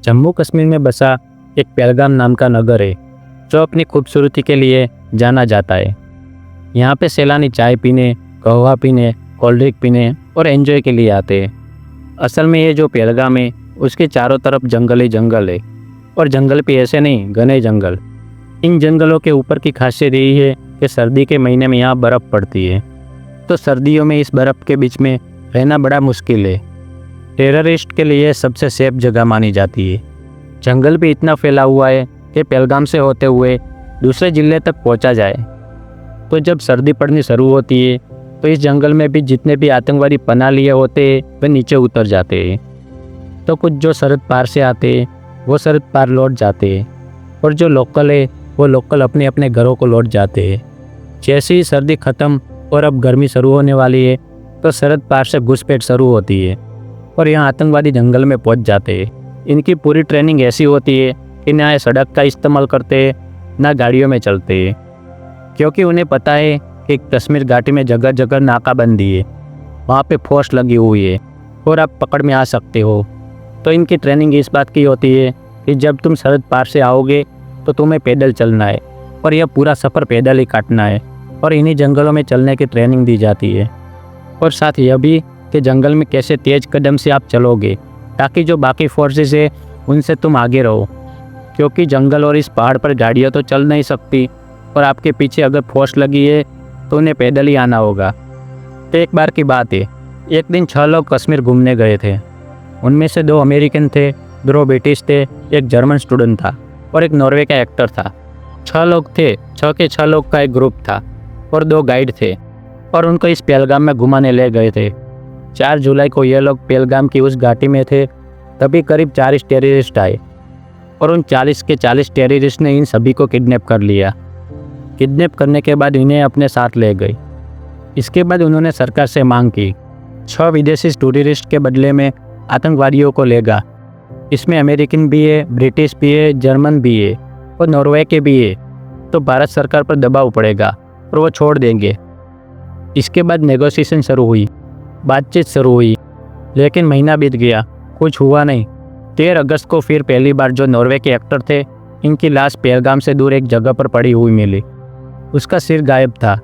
जम्मू कश्मीर में बसा एक पहलगाम नाम का नगर है जो अपनी खूबसूरती के लिए जाना जाता है। यहाँ पे सैलानी चाय पीने, कहवा पीने, कोल्ड ड्रिंक पीने और एंजॉय के लिए आते हैं। असल में ये जो पहलगाम है उसके चारों तरफ जंगल ही जंगल है, और जंगल भी ऐसे नहीं, घने जंगल। इन जंगलों के ऊपर की खासियत यही है कि सर्दी के महीने में यहाँ बर्फ़ पड़ती है, तो सर्दियों में इस बर्फ़ के बीच में रहना बड़ा मुश्किल है। टेररिस्ट के लिए सबसे सेफ जगह मानी जाती है। जंगल भी इतना फैला हुआ है कि पहलगाम से होते हुए दूसरे ज़िले तक पहुंचा जाए। तो जब सर्दी पड़नी शुरू होती है तो इस जंगल में भी जितने भी आतंकवादी पनाह लिए होते हैं वे नीचे उतर जाते हैं। तो कुछ जो सरहद पार से आते हैं वो सरहद पार लौट जाते हैं, और जो लोकल है वो लोकल अपने अपने घरों को लौट जाते हैं। जैसे ही सर्दी ख़त्म और अब गर्मी शुरू होने वाली है तो सरहद पार से घुसपैठ शुरू होती है, और यहाँ आतंकवादी जंगल में पहुँच जाते हैं। इनकी पूरी ट्रेनिंग ऐसी होती है कि ना ये सड़क का इस्तेमाल करते हैं ना गाड़ियों में चलते हैं, क्योंकि उन्हें पता है कि कश्मीर घाटी में जगह जगह नाकाबंदी है, वहाँ पे फोर्स लगी हुई है और आप पकड़ में आ सकते हो। तो इनकी ट्रेनिंग इस बात की होती है कि जब तुम सरहद पार से आओगे तो तुम्हें पैदल चलना है, और यह पूरा सफ़र पैदल ही काटना है, और इन्हीं जंगलों में चलने की ट्रेनिंग दी जाती है। और साथ यह भी कि जंगल में कैसे तेज़ कदम से आप चलोगे ताकि जो बाकी फोर्सेस है उनसे तुम आगे रहो, क्योंकि जंगल और इस पहाड़ पर गाड़ियाँ तो चल नहीं सकती, और आपके पीछे अगर फोर्स लगी है तो उन्हें पैदल ही आना होगा। तो एक बार की बात है, एक दिन 6 लोग कश्मीर घूमने गए थे। उनमें से 2 अमेरिकन थे, 2 ब्रिटिश थे, एक जर्मन स्टूडेंट था और एक नॉर्वे का एक्टर था। 6 लोग थे, 6 के 6 लोग का एक ग्रुप था और 2 गाइड थे, और उनको इस पहलगाम में घुमाने ले गए थे। 4 जुलाई को ये लोग पहलगाम की उस घाटी में थे, तभी करीब 40 टेररिस्ट आए, और उन 40 के 40 टेररिस्ट ने इन सभी को किडनैप कर लिया। किडनैप करने के बाद इन्हें अपने साथ ले गए। इसके बाद उन्होंने सरकार से मांग की 6 विदेशी टूरिस्ट के बदले में आतंकवादियों को लेगा। इसमें अमेरिकन भी है, ब्रिटिश भी है, जर्मन भी है और नॉर्वे के भी है। तो भारत सरकार पर दबाव पड़ेगा और वो छोड़ देंगे। इसके बाद नेगोशिएशन शुरू हुई, बातचीत शुरू हुई, लेकिन महीना बीत गया, कुछ हुआ नहीं। 13 अगस्त को फिर पहली बार जो नॉर्वे के एक्टर थे, इनकी लाश पहलगाम से दूर एक जगह पर पड़ी हुई मिली। उसका सिर गायब था,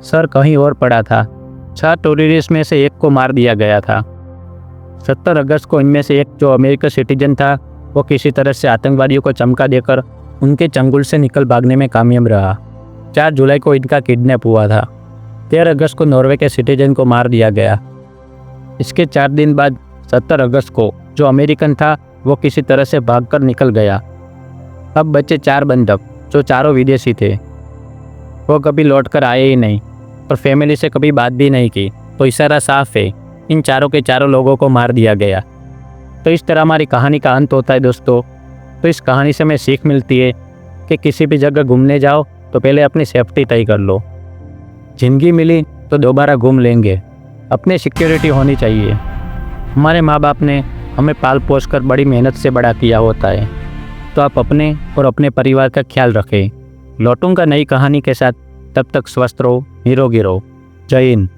सर कहीं और पड़ा था। 6 टूरिस्ट में से एक को मार दिया गया था। 17 अगस्त को इनमें से एक जो अमेरिकन सिटीजन था वो किसी तरह से आतंकवादियों को चमका देकर उनके चंगुल से निकल भागने में कामयाब रहा। 4 जुलाई को इनका किडनैप हुआ था। 13 अगस्त को नॉर्वे के सिटीजन को मार दिया गया। इसके 4 दिन बाद 17 अगस्त को जो अमेरिकन था वो किसी तरह से भागकर निकल गया। अब बचे 4 बंधक जो चारों विदेशी थे। वो कभी लौटकर आए ही नहीं और फैमिली से कभी बात भी नहीं की। तो इशारा साफ है, इन चारों के चारों लोगों को मार दिया गया। तो इस तरह हमारी कहानी का अंत होता है दोस्तों। तो इस कहानी से हमें सीख मिलती है कि किसी भी जगह घूमने जाओ तो पहले अपनी सेफ्टी तय कर लो। ज़िंदगी मिली तो दोबारा घूम लेंगे, अपनी सिक्योरिटी होनी चाहिए। हमारे माँ बाप ने हमें पाल पोस कर बड़ी मेहनत से बड़ा किया होता है, तो आप अपने और अपने परिवार का ख्याल रखें। लौटूंगा नई कहानी के साथ, तब तक स्वस्थ रहो, निरोगी रहो। जय हिंद।